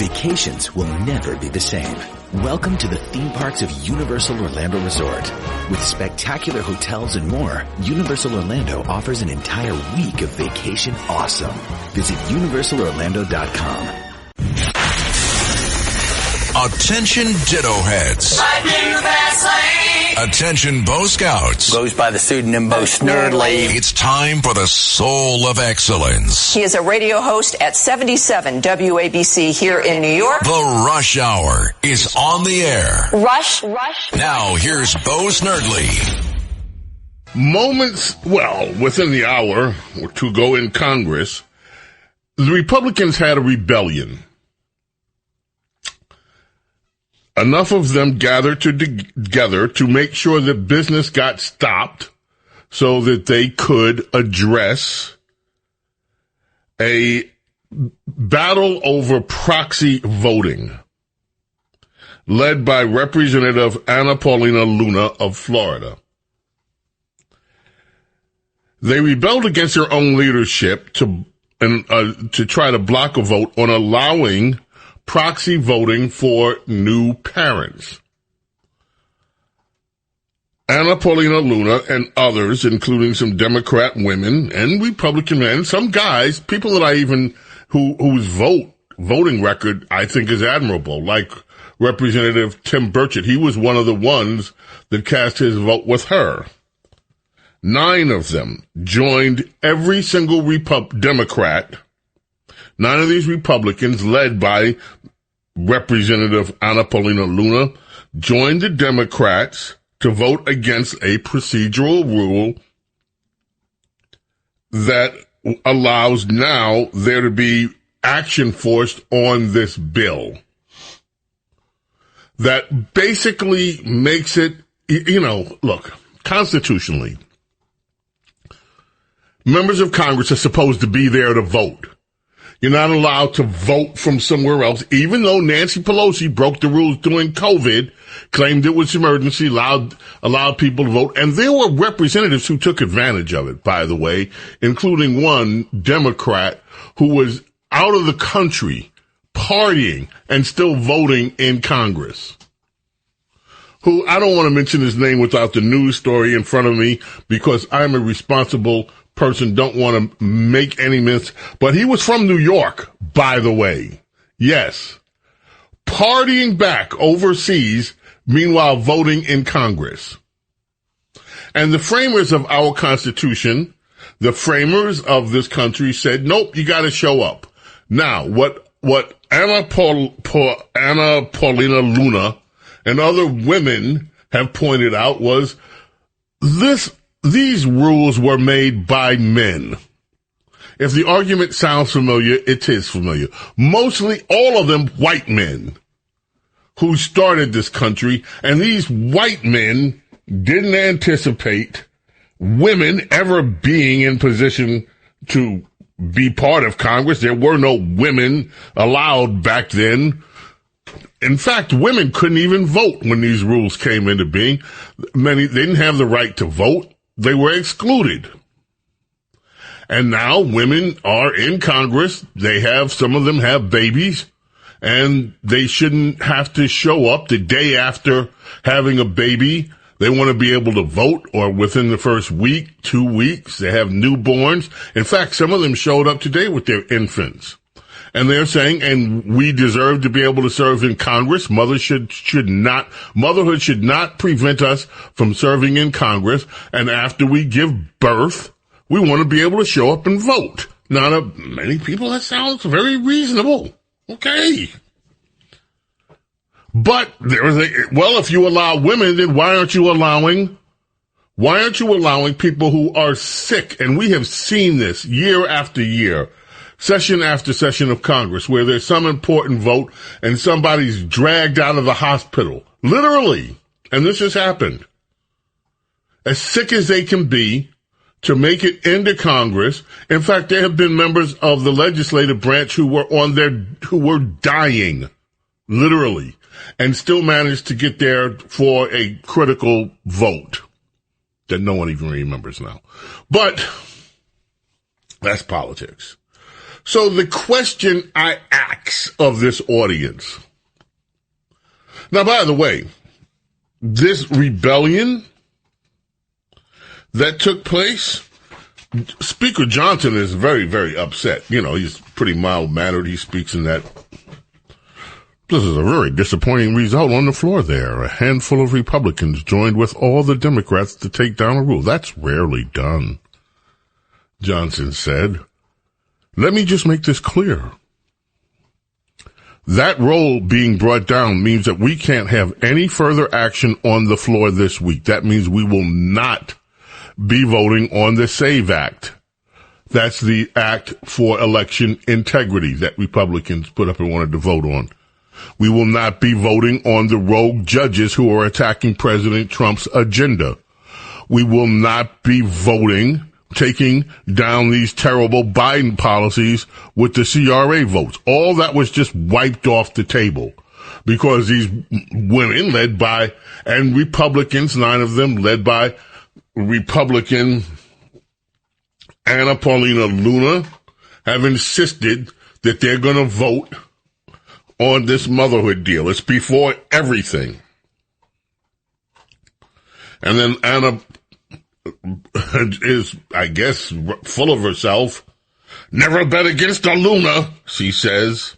Vacations will never be the same. Welcome to the theme parks of Universal Orlando Resort. With spectacular hotels and more, Universal Orlando offers an entire week of vacation awesome. Visit universalorlando.com. Attention Ditto Heads. Lightning fast lane. Attention Bo Scouts. Goes by the pseudonym Bo Snerdley. It's time for the Soul of Excellence. He is a radio host at 77 WABC here in New York. The Rush Hour is on the air. Rush. Now here's Bo Snerdley. Within the hour or two ago in Congress, the Republicans had a rebellion. Enough of them gathered together to make sure that business got stopped so that they could address a battle over proxy voting led by Representative Anna Paulina Luna of Florida. They rebelled against their own leadership to try to block a vote on allowing proxy voting for new parents. Anna Paulina Luna and others, including some Democrat women and Republican men, some guys, people that whose voting record I think is admirable, like Representative Tim Burchett. He was one of the ones that cast his vote with her. 9 of them joined every single Democrat. 9 of these Republicans, led by Representative Anna Paulina Luna, joined the Democrats to vote against a procedural rule that allows now there to be action forced on this bill. That basically makes it, look, constitutionally, members of Congress are supposed to be there to vote. You're not allowed to vote from somewhere else, even though Nancy Pelosi broke the rules during COVID, claimed it was emergency, allowed people to vote. And there were representatives who took advantage of it, by the way, including one Democrat who was out of the country partying and still voting in Congress. Who, I don't want to mention his name without the news story in front of me because I'm a responsible person, don't want to make any miss, but he was from New York, by the way. Yes. Partying back overseas, meanwhile voting in Congress. And the framers of our Constitution, the framers of this country said, nope, you got to show up. Now, what Anna Paulina Luna and other women have pointed out was these rules were made by men. If the argument sounds familiar, it is familiar. Mostly all of them white men who started this country, and these white men didn't anticipate women ever being in position to be part of Congress. There were no women allowed back then. In fact, women couldn't even vote when these rules came into being. They didn't have the right to vote. They were excluded. And now women are in Congress. Some of them have babies, and they shouldn't have to show up the day after having a baby. They want to be able to vote, or within the first week, 2 weeks. They have newborns. In fact, some of them showed up today with their infants. And they're saying, and we deserve to be able to serve in Congress. Motherhood should not prevent us from serving in Congress. And after we give birth, we want to be able to show up and vote. Now, to many people, that sounds very reasonable. Okay. But if you allow women, then why aren't you allowing people who are sick? And we have seen this year after year. Session after session of Congress, where there's some important vote and somebody's dragged out of the hospital. Literally. And this has happened. As sick as they can be to make it into Congress. In fact, there have been members of the legislative branch who were dying. Literally. And still managed to get there for a critical vote that no one even remembers now. But that's politics. So the question I ask of this audience. Now, by the way, this rebellion that took place, Speaker Johnson is very, very upset. You know, he's pretty mild-mannered. He speaks in that. This is a very disappointing result on the floor there. A handful of Republicans joined with all the Democrats to take down a rule. That's rarely done, Johnson said. Let me just make this clear. That roll being brought down means that we can't have any further action on the floor this week. That means we will not be voting on the SAVE Act. That's the act for election integrity that Republicans put up and wanted to vote on. We will not be voting on the rogue judges who are attacking President Trump's agenda. We will not be voting, taking down these terrible Biden policies with the CRA votes. All that was just wiped off the table because these women led by, and Republicans, 9 of them led by Republican Anna Paulina Luna, have insisted that they're going to vote on this motherhood deal. It's before everything. And then Anna is, I guess, full of herself. Never bet against a Luna, she says.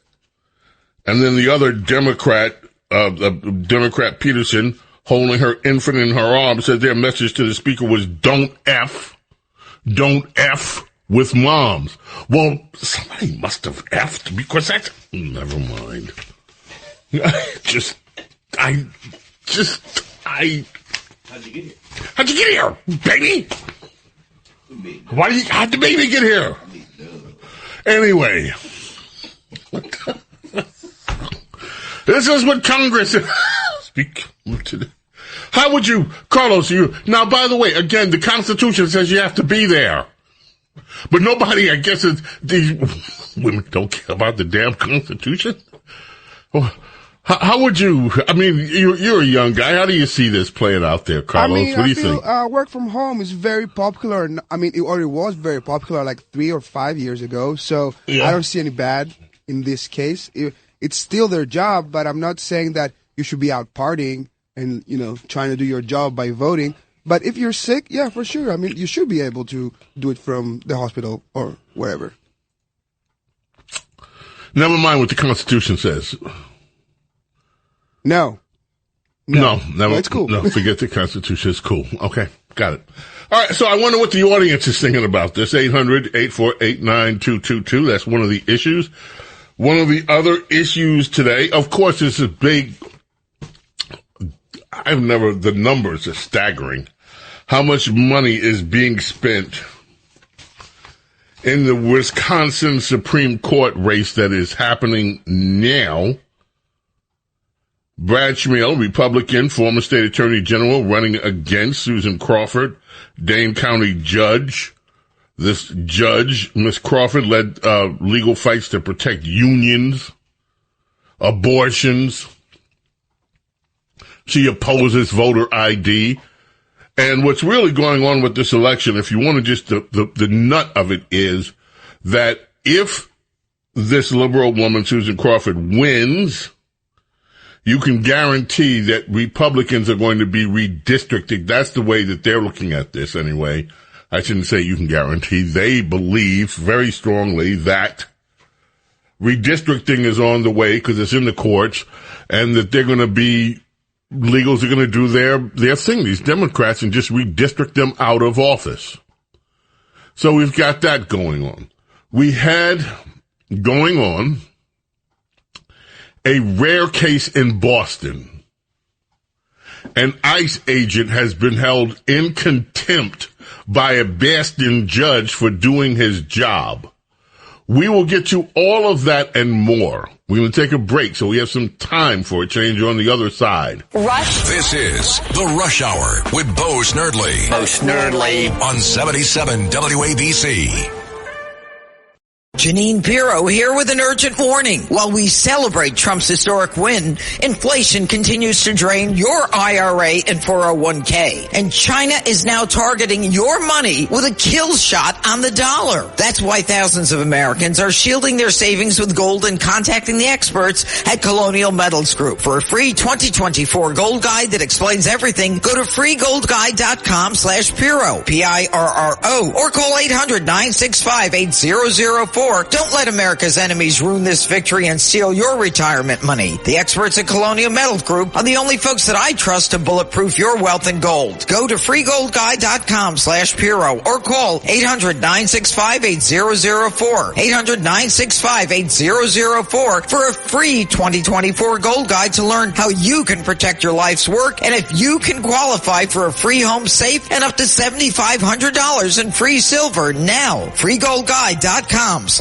And then the other Democrat, Democrat Peterson, holding her infant in her arms, said their message to the speaker was, don't F with moms. Well, somebody must have F'd because that's, never mind. How'd you get here? How'd you get here, baby? How'd the baby get here? Anyway. This is what Congress speak today. How would you, Carlos, now, by the way, again, the Constitution says you have to be there. But nobody, I guess, these women don't care about the damn Constitution. Well, how would you, I mean, you're a young guy. How do you see this playing out there, Carlos? What do you think? Work from home is very popular. I mean, it already was very popular like 3 or 5 years ago. So yeah. I don't see any bad in this case. It's still their job, but I'm not saying that you should be out partying and, trying to do your job by voting. But if you're sick, yeah, for sure. I mean, you should be able to do it from the hospital or wherever. Never mind what the Constitution says. No, it's cool. No, forget the Constitution. It's cool. Okay, got it. All right, so I wonder what the audience is thinking about this. 800-848-9222. That's one of the issues. One of the other issues today, of course, is a big... the numbers are staggering. How much money is being spent in the Wisconsin Supreme Court race that is happening now? Brad Schmiel, Republican, former state attorney general, running against Susan Crawford, Dane County judge. This judge, Miss Crawford, led legal fights to protect unions, abortions. She opposes voter ID. And what's really going on with this election, if you want to just, the nut of it is that if this liberal woman, Susan Crawford, wins, you can guarantee that Republicans are going to be redistricted. That's the way that they're looking at this anyway. I shouldn't say you can guarantee. They believe very strongly that redistricting is on the way because it's in the courts and that they're going to be, legals are going to do their thing, these Democrats, and just redistrict them out of office. So we've got that going on. We had going on a rare case in Boston. An ICE agent has been held in contempt by a Boston judge for doing his job. We will get to all of that and more. We're going to take a break, so we have some time for a change on the other side. Rush. This is the Rush Hour with Bo Snerdley. Bo Snerdley. On 77 WABC. Janine Pirro here with an urgent warning. While we celebrate Trump's historic win, inflation continues to drain your IRA and 401k. And China is now targeting your money with a kill shot on the dollar. That's why thousands of Americans are shielding their savings with gold and contacting the experts at Colonial Metals Group. For a free 2024 gold guide that explains everything, go to freegoldguide.com/Pirro, Pirro, or call 800-965-8004. Don't let America's enemies ruin this victory and steal your retirement money. The experts at Colonial Metals Group are the only folks that I trust to bulletproof your wealth in gold. Go to freegoldguide.com/Pirro or call 800-965-8004, 800-965-8004 for a free 2024 gold guide to learn how you can protect your life's work and if you can qualify for a free home safe and up to $7,500 in free silver now. freegoldguide.com/Pirro.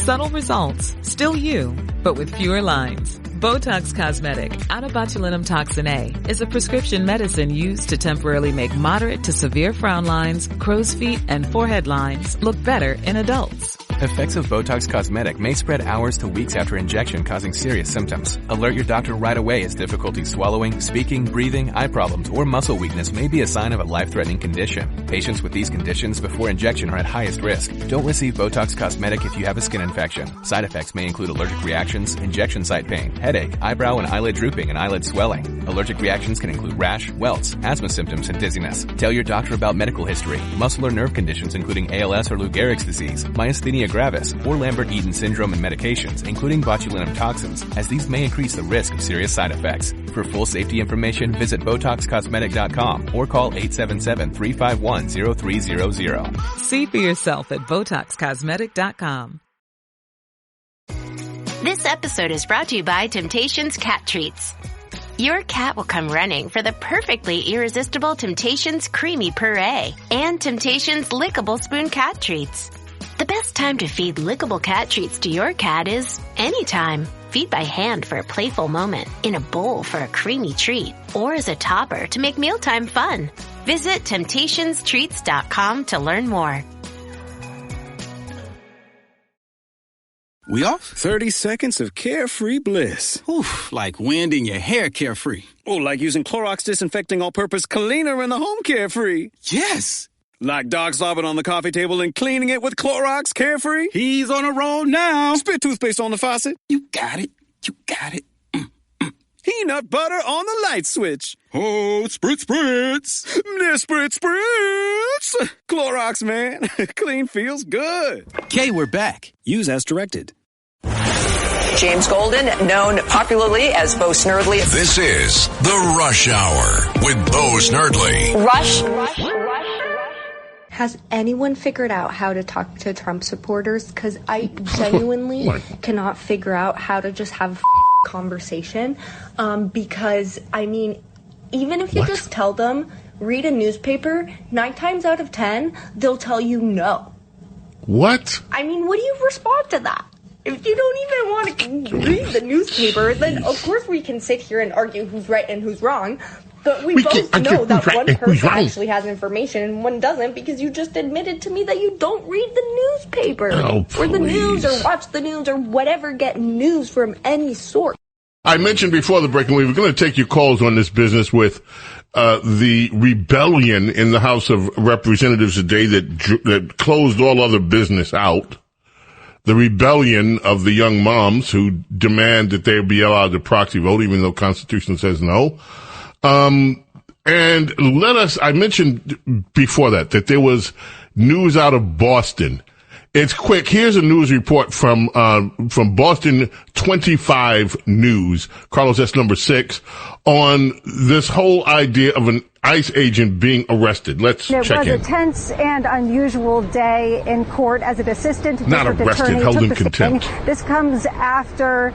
Subtle results, still you, but with fewer lines. Botox Cosmetic, out of botulinum toxin A, is a prescription medicine used to temporarily make moderate to severe frown lines, crow's feet, and forehead lines look better in adults. Effects of Botox Cosmetic may spread hours to weeks after injection, causing serious symptoms. Alert your doctor right away as difficulty swallowing, speaking, breathing, eye problems, or muscle weakness may be a sign of a life-threatening condition. Patients with these conditions before injection are at highest risk. Don't receive Botox Cosmetic if you have a skin infection. Side effects may include allergic reactions, injection site pain, headache, eyebrow and eyelid drooping, and eyelid swelling. Allergic reactions can include rash, welts, asthma symptoms, and dizziness. Tell your doctor about medical history, muscle or nerve conditions including ALS or Lou Gehrig's disease, myasthenia gravis, or Lambert-Eaton syndrome and medications, including botulinum toxins, as these may increase the risk of serious side effects. For full safety information, visit BotoxCosmetic.com or call 877-351-0300. See for yourself at BotoxCosmetic.com. This episode is brought to you by Temptations Cat Treats. Your cat will come running for the perfectly irresistible Temptations Creamy Puree and Temptations Lickable Spoon Cat Treats. The best time to feed lickable cat treats to your cat is anytime. Feed by hand for a playful moment, in a bowl for a creamy treat, or as a topper to make mealtime fun. Visit TemptationsTreats.com to learn more. We off? 30 seconds of carefree bliss. Oof, like wind in your hair carefree. Oh, like using Clorox Disinfecting All-Purpose Cleaner in the home carefree. Yes. Like dog slobbing on the coffee table and cleaning it with Clorox Carefree? He's on a roll now. Spit toothpaste on the faucet. You got it. You got it. Peanut butter on the light switch. Oh, spritz, spritz. Spritz, spritz. Clorox, man. Clean feels good. Okay, we're back. Use as directed. James Golden, known popularly as Bo Snerdley. This is The Rush Hour with Bo Snerdley. Rush. Has anyone figured out how to talk to Trump supporters? Because I genuinely cannot figure out how to just have a conversation. Because, I mean, even if you just tell them, read a newspaper, 9 times out of 10, they'll tell you no. What? I mean, what do you respond to that? If you don't even want to read the newspaper, then of course we can sit here and argue who's right and who's wrong. But we both know that one person actually has information and one doesn't, because you just admitted to me that you don't read the newspaper or the news or watch the news or whatever, get news from any source. I mentioned before the break, and we were going to take your calls on this business with the rebellion in the House of Representatives today that closed all other business out. The rebellion of the young moms who demand that they be allowed to proxy vote, even though the Constitution says no. And I mentioned before that there was news out of Boston. It's quick. Here's a news report from Boston 25 News, Carlos S. number 6, on this whole idea of an ICE agent being arrested. Let's check in. It was a tense and unusual day in court as an assistant district attorney held took in the contempt. stand. This comes after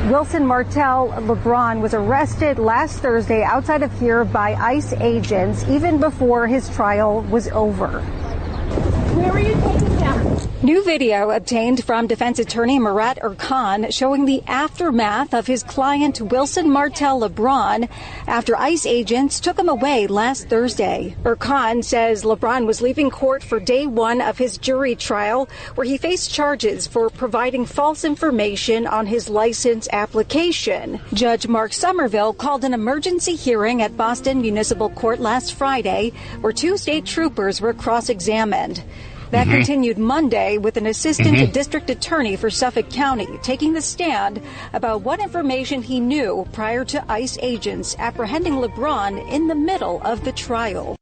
Wilson Martel LeBron was arrested last Thursday outside of here by ICE agents, even before his trial was over. Where were you taking him? New video obtained from defense attorney Murat Erkan showing the aftermath of his client Wilson Martel LeBron after ICE agents took him away last Thursday. Erkan says LeBron was leaving court for day one of his jury trial, where he faced charges for providing false information on his license application. Judge Mark Somerville called an emergency hearing at Boston Municipal Court last Friday, where 2 state troopers were cross-examined. That continued Monday with an assistant district attorney for Suffolk County taking the stand about what information he knew prior to ICE agents apprehending LeBron in the middle of the trial.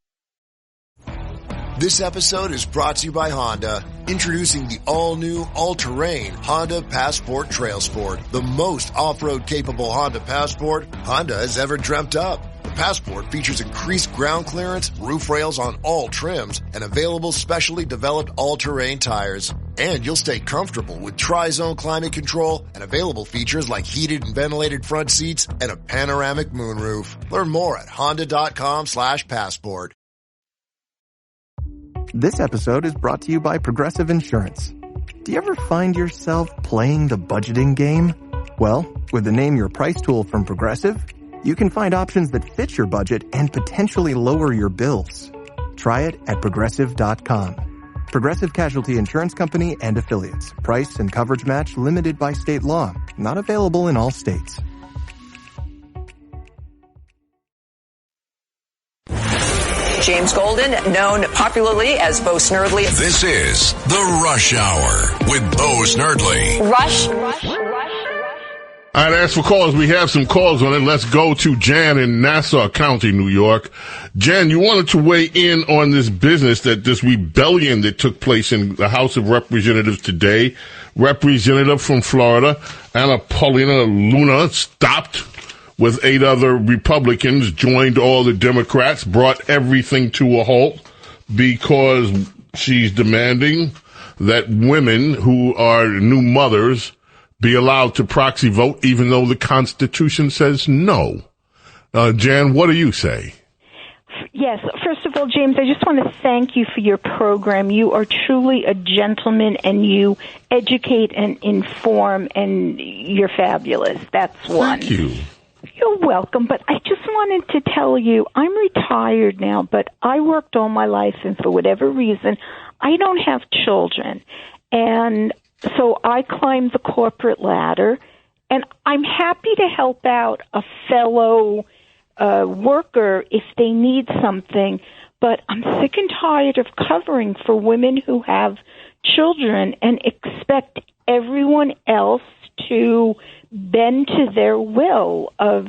This episode is brought to you by Honda. Introducing the all-new, all-terrain Honda Passport Trail Sport, the most off-road capable Honda Passport Honda has ever dreamt up. The Passport features increased ground clearance, roof rails on all trims, and available specially developed all-terrain tires. And you'll stay comfortable with tri-zone climate control and available features like heated and ventilated front seats and a panoramic moonroof. Learn more at honda.com/passport. This episode is brought to you by Progressive Insurance. Do you ever find yourself playing the budgeting game? Well, with the Name Your Price tool from Progressive, you can find options that fit your budget and potentially lower your bills. Try it at Progressive.com. Progressive Casualty Insurance Company and Affiliates. Price and coverage match limited by state law. Not available in all states. James Golden, known popularly as Bo Snerdley. This is The Rush Hour with Bo Snerdley. Rush. All right, as for calls, we have some calls on it. Let's go to Jan in Nassau County, New York. Jan, you wanted to weigh in on this rebellion that took place in the House of Representatives today. Representative from Florida, Anna Paulina Luna, stopped with 8 other Republicans, joined all the Democrats, brought everything to a halt because she's demanding that women who are new mothers be allowed to proxy vote, even though the Constitution says no. Jan, what do you say? Yes. First of all, James, I just want to thank you for your program. You are truly a gentleman, and you educate and inform, and you're fabulous. That's one. Thank you. You're welcome, but I just wanted to tell you, I'm retired now, but I worked all my life, and for whatever reason, I don't have children. And so I climbed the corporate ladder, and I'm happy to help out a fellow worker if they need something, but I'm sick and tired of covering for women who have children and expect everyone else to bend to their will of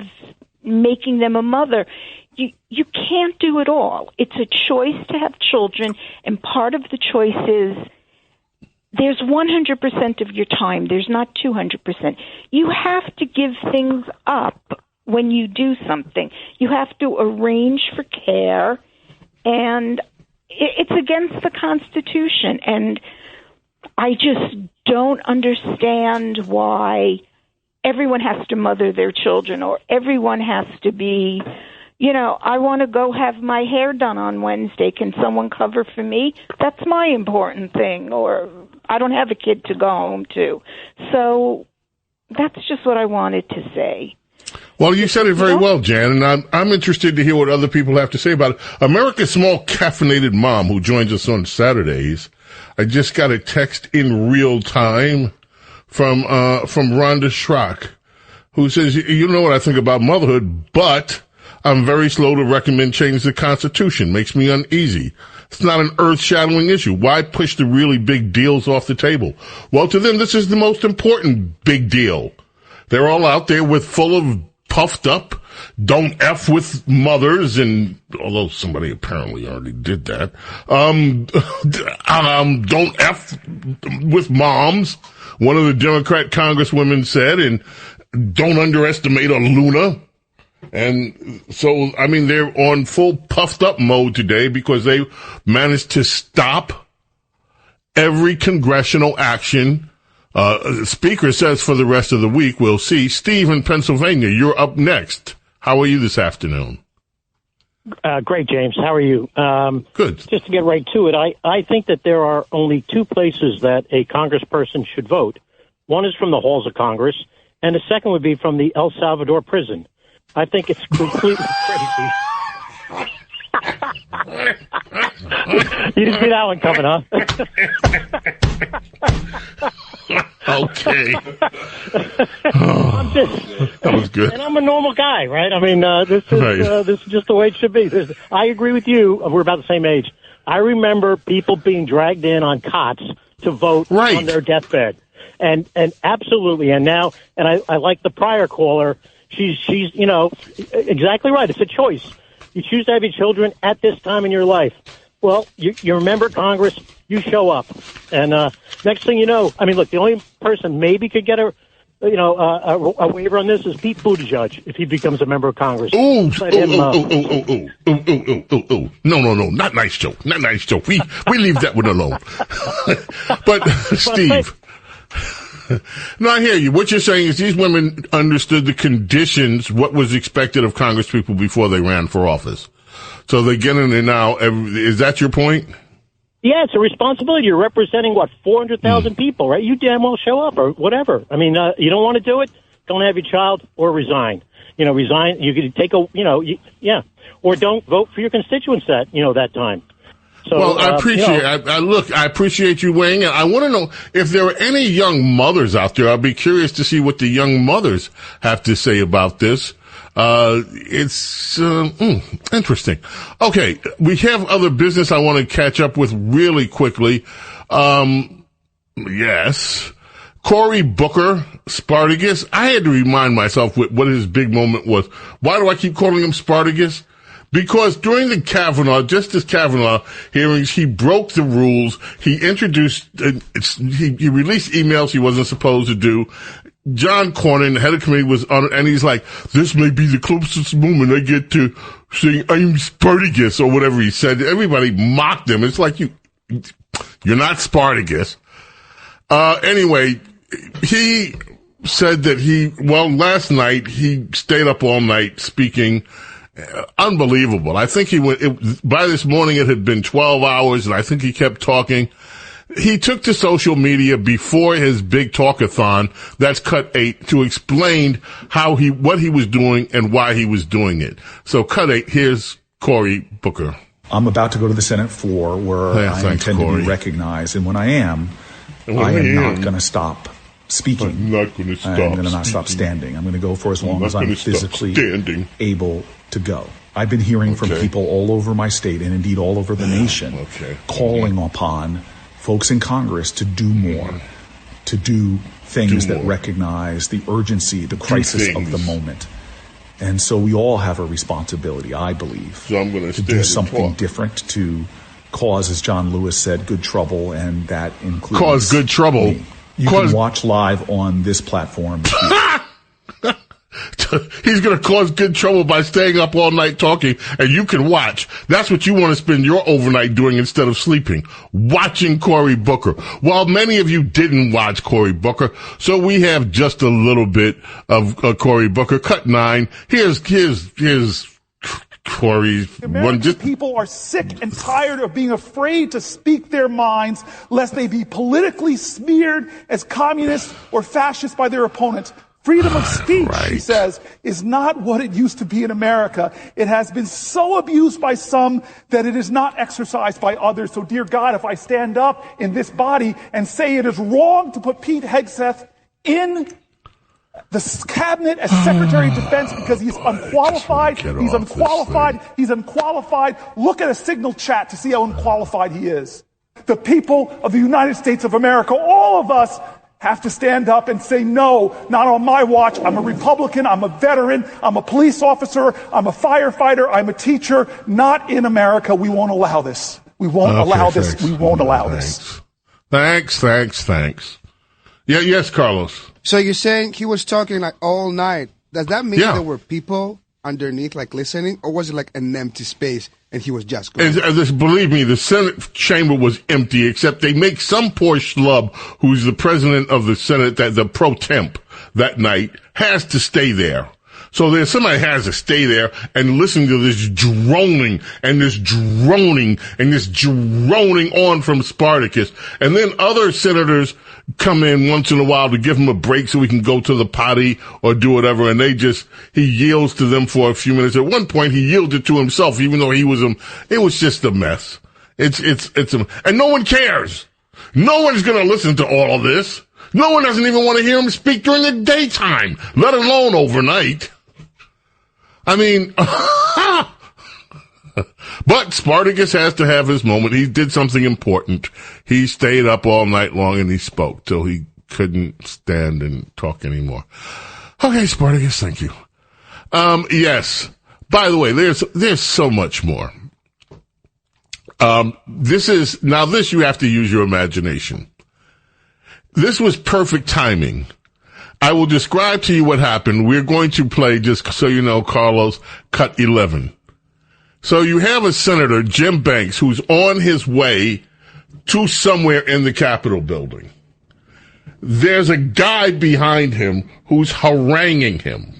making them a mother. You can't do it all. It's a choice to have children, and part of the choice is there's 100% of your time. There's not 200%. You have to give things up when you do something. You have to arrange for care, and it's against the Constitution. And I just don't understand why everyone has to mother their children, or everyone has to be, I want to go have my hair done on Wednesday. Can someone cover for me? That's my important thing. Or I don't have a kid to go home to. So that's just what I wanted to say. Well, you said it very well, Jan, and I'm interested to hear what other people have to say about it. America's Small Caffeinated Mom, who joins us on Saturdays, I just got a text in real time from Rhonda Schrock, who says, you know what I think about motherhood, but I'm very slow to recommend change the Constitution. Makes me uneasy. It's not an earth-shattering issue. Why push the really big deals off the table? Well, to them, this is the most important big deal. They're all out there full of puffed up, don't F with mothers, and although somebody apparently already did that, don't F with moms, one of the Democrat congresswomen said, and don't underestimate a Luna. And so, they're on full puffed up mode today because they managed to stop every congressional action. The speaker says for the rest of the week, we'll see. Steve in Pennsylvania, you're up next. How are you this afternoon? Great, James. How are you? Good. Just to get right to it, I think that there are only two places that a congressperson should vote. One is from the halls of Congress, and the second would be from the El Salvador prison. I think it's completely crazy. You didn't see that one coming, huh? Okay. That was good. And I'm a normal guy, right? I mean, this is just the way it should be. I agree with you. We're about the same age. I remember people being dragged in on cots to vote on their deathbed. And absolutely. And now, and I like the prior caller. She's exactly right. It's a choice. You choose to have your children at this time in your life. Well, you remember Congress, you show up. And next thing you know, I mean, look, the only person maybe could get a waiver on this is Pete Buttigieg if he becomes a member of Congress. No, not nice joke. Not nice joke. We leave that one alone. But, Steve, no, I hear you. What you're saying is these women understood the conditions, what was expected of Congress people before they ran for office. So they get in there now. Is that your point? Yeah, it's a responsibility. You're representing, 400,000 people, right? You damn well show up or whatever. I mean, you don't want to do it, don't have your child or resign. Resign. You could take or don't vote for your constituents that time. So, well, I appreciate I appreciate you weighing in. I want to know if there are any young mothers out there. I'll be curious to see what the young mothers have to say about this. It's interesting. Okay, we have other business I want to catch up with really quickly. Yes. Cory Booker, Spartacus. I had to remind myself what his big moment was. Why do I keep calling him Spartacus? Because during the Justice Kavanaugh hearings, he broke the rules. He introduced, he released emails he wasn't supposed to do. John Cornyn, the head of the committee, was on it, and he's like, this may be the closest moment I get to saying I'm Spartacus, or whatever he said. Everybody mocked him. It's like, you're not Spartacus. Anyway, he said that last night, he stayed up all night speaking. Unbelievable. I think by this morning it had been 12 hours, and I think he kept talking. He took to social media before his big talkathon, that's cut 8, to explain what he was doing and why he was doing it. So cut 8, here's Cory Booker. I'm about to go to the Senate floor where I intend to be recognized, and when I am not going to stop speaking. I'm not going to stop. I'm going to not stop standing. I'm going to go for as long as I'm physically able to go. I've been hearing from people all over my state and indeed all over the nation calling upon folks in Congress to do more, to do things that recognize the urgency, the crisis of the moment. And so we all have a responsibility, I believe, to do something different, to cause, as John Lewis said, good trouble, and that includes... Cause good trouble. You can watch live on this platform. He's going to cause good trouble by staying up all night talking, and you can watch. That's what you want to spend your overnight doing instead of sleeping, watching Cory Booker. While many of you didn't watch Cory Booker, so we have just a little bit of Cory Booker. Cut 9. Here's Cory. American people are sick and tired of being afraid to speak their minds lest they be politically smeared as communists or fascists by their opponents. Freedom of speech, he says, is not what it used to be in America. It has been so abused by some that it is not exercised by others. So, dear God, if I stand up in this body and say it is wrong to put Pete Hegseth in the cabinet as Secretary of Defense because he's unqualified, he's unqualified. Look at a Signal chat to see how unqualified he is. The people of the United States of America, all of us, have to stand up and say, no, not on my watch. I'm a Republican. I'm a veteran. I'm a police officer. I'm a firefighter. I'm a teacher. Not in America. We won't allow this. We won't allow this. We won't allow this. Thanks. Yeah, yes, Carlos. So you're saying he was talking like all night. Does that mean there were people underneath like listening, or was it like an empty space and he was just going? Believe me, the Senate chamber was empty, except they make some poor schlub who's the president of the Senate, the pro temp that night, has to stay there. So somebody has to stay there and listen to this droning and this droning and this droning on from Spartacus. And then other senators come in once in a while to give him a break so he can go to the potty or do whatever. And he yields to them for a few minutes. At one point, he yielded to himself, even though it was just a mess. And no one cares. No one's going to listen to all of this. No one doesn't even want to hear him speak during the daytime, let alone overnight. I mean, but Spartacus has to have his moment. He did something important. He stayed up all night long and he spoke till he couldn't stand and talk anymore. Okay, Spartacus, thank you. Yes. By the way, there's so much more. This you have to use your imagination. This was perfect timing. I will describe to you what happened. We're going to play, just so you know, Carlos, cut 11. So you have a senator, Jim Banks, who's on his way to somewhere in the Capitol building. There's a guy behind him who's haranguing him.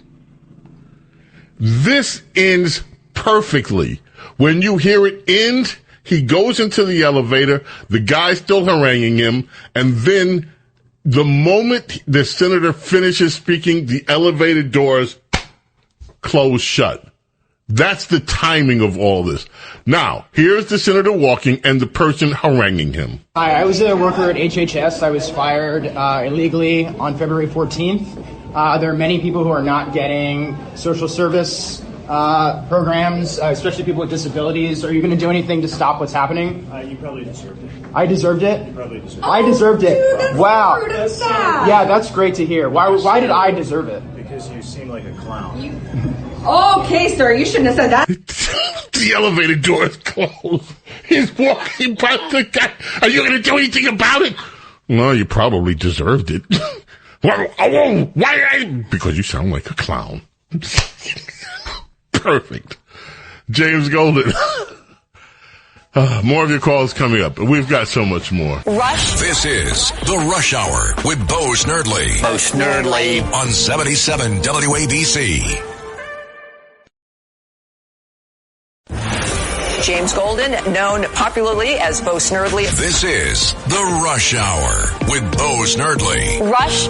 This ends perfectly. When you hear it end, he goes into the elevator, the guy's still haranguing him, and then the moment the senator finishes speaking, the elevator doors close shut. That's the timing of all this. Now, here's the senator walking and the person haranguing him. Hi, I was a worker at HHS. I was fired illegally on February 14th. There are many people who are not getting social service programs, especially people with disabilities. Are you going to do anything to stop what's happening? You probably deserved it. I deserved it? You probably deserved it. I deserved it. Dude, that's wow. So sad. Yeah, that's great to hear. Why did I deserve it? Because you seem like a clown. Okay, sir, you shouldn't have said that. The elevator door is closed. He's walking by the guy. Are you going to do anything about it? No, you probably deserved it. Why? Because you sound like a clown. Perfect. James Golden. More of your calls coming up. We've got so much more. Rush. This is The Rush Hour with Bo Snerdley. Bo Snerdley. On 77 WABC. James Golden, known popularly as Bo Snerdley. This is The Rush Hour with Bo Snerdley. Rush.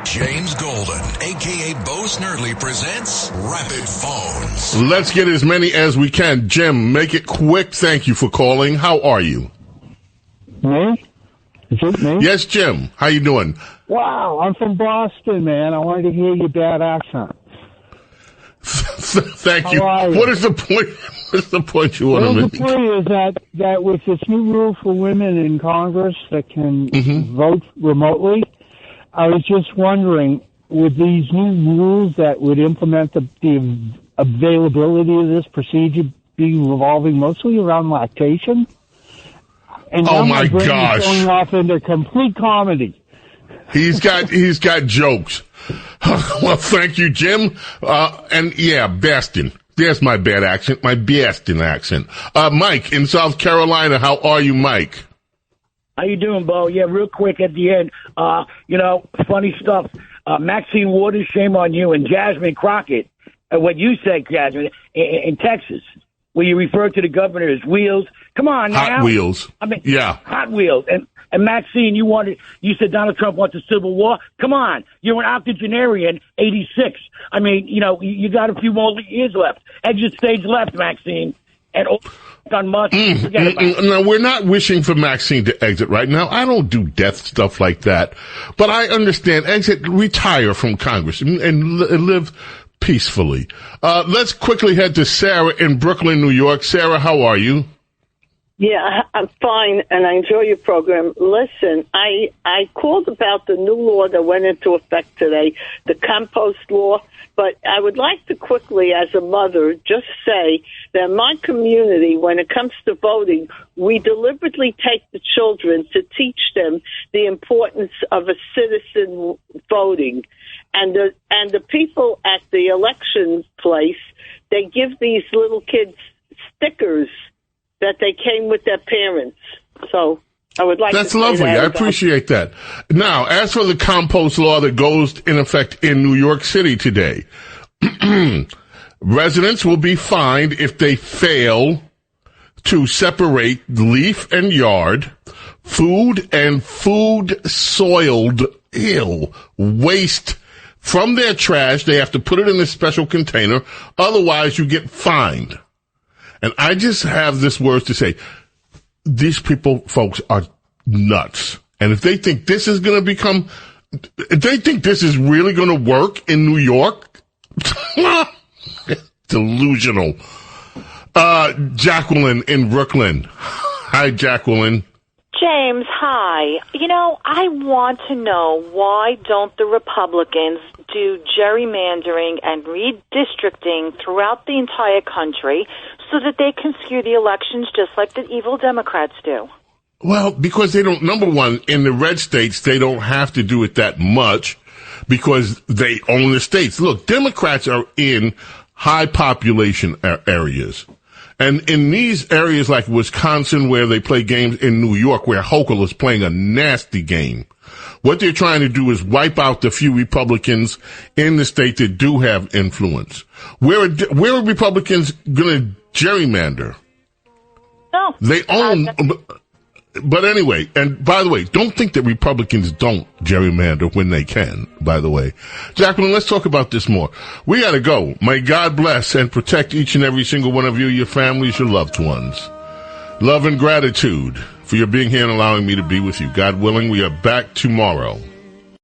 James Golden, a.k.a. Bo Snerdley, presents Rapid Phones. Let's get as many as we can. Jim, make it quick. Thank you for calling. How are you? Me? Is it me? Yes, Jim. How you doing? Wow, I'm from Boston, man. I wanted to hear your bad accent. Thank you. What is the point? What's the point you want to make? The point is that with this new rule for women in Congress that can vote remotely, I was just wondering, with these new rules that would implement the availability of this procedure be revolving mostly around lactation? And oh my gosh! Going off into complete comedy. He's got jokes. Well, thank you, Jim. And yeah, Bastion. There's my bad accent, my Bastion accent. Mike in South Carolina. How are you, Mike? How you doing, Bo? Yeah, real quick at the end. Funny stuff. Maxine Waters, shame on you, and Jasmine Crockett. What you said, Jasmine, in Texas, where you referred to the governor as Wheels. Come on now. Hot Wheels. I mean, yeah. Hot Wheels. And Maxine, you said Donald Trump wants a civil war. Come on. You're an octogenarian, 86. I mean, you got a few more years left. Exit stage left, Maxine. And on Musk, forget about it. No, we're not wishing for Maxine to exit right now. I don't do death stuff like that. But I understand. Retire from Congress and live peacefully. Let's quickly head to Sarah in Brooklyn, New York. Sarah, how are you? Yeah, I'm fine, and I enjoy your program. Listen, I called about the new law that went into effect today, the compost law, but I would like to quickly, as a mother, just say that in my community, when it comes to voting, we deliberately take the children to teach them the importance of a citizen voting. And the people at the election place, they give these little kids stickers that they came with their parents. So I would like That's to say lovely. that I appreciate that. Now, as for the compost law that goes in effect in New York City today, residents will be fined if they fail to separate leaf and yard, food and food soiled waste from their trash. They have to put it in a special container. Otherwise, you get fined. And I just have this word to say. These folks are nuts. And if they think this is going to become, if they think this is really going to work in New York, delusional. Jacqueline in Brooklyn. Hi, Jacqueline. James, hi. I want to know, why don't the Republicans do gerrymandering and redistricting throughout the entire country so that they can skew the elections just like the evil Democrats do? Well, because they don't, number one, in the red states, they don't have to do it that much because they own the states. Look, Democrats are in high population areas. And in these areas like Wisconsin, where they play games, in New York, where Hochul is playing a nasty game, what they're trying to do is wipe out the few Republicans in the state that do have influence. Where are Republicans going to gerrymander? No. They own... But anyway, and by the way, don't think that Republicans don't gerrymander when they can, by the way. Jacqueline, let's talk about this more. We gotta go. May God bless and protect each and every single one of you, your families, your loved ones. Love and gratitude for your being here and allowing me to be with you. God willing, we are back tomorrow.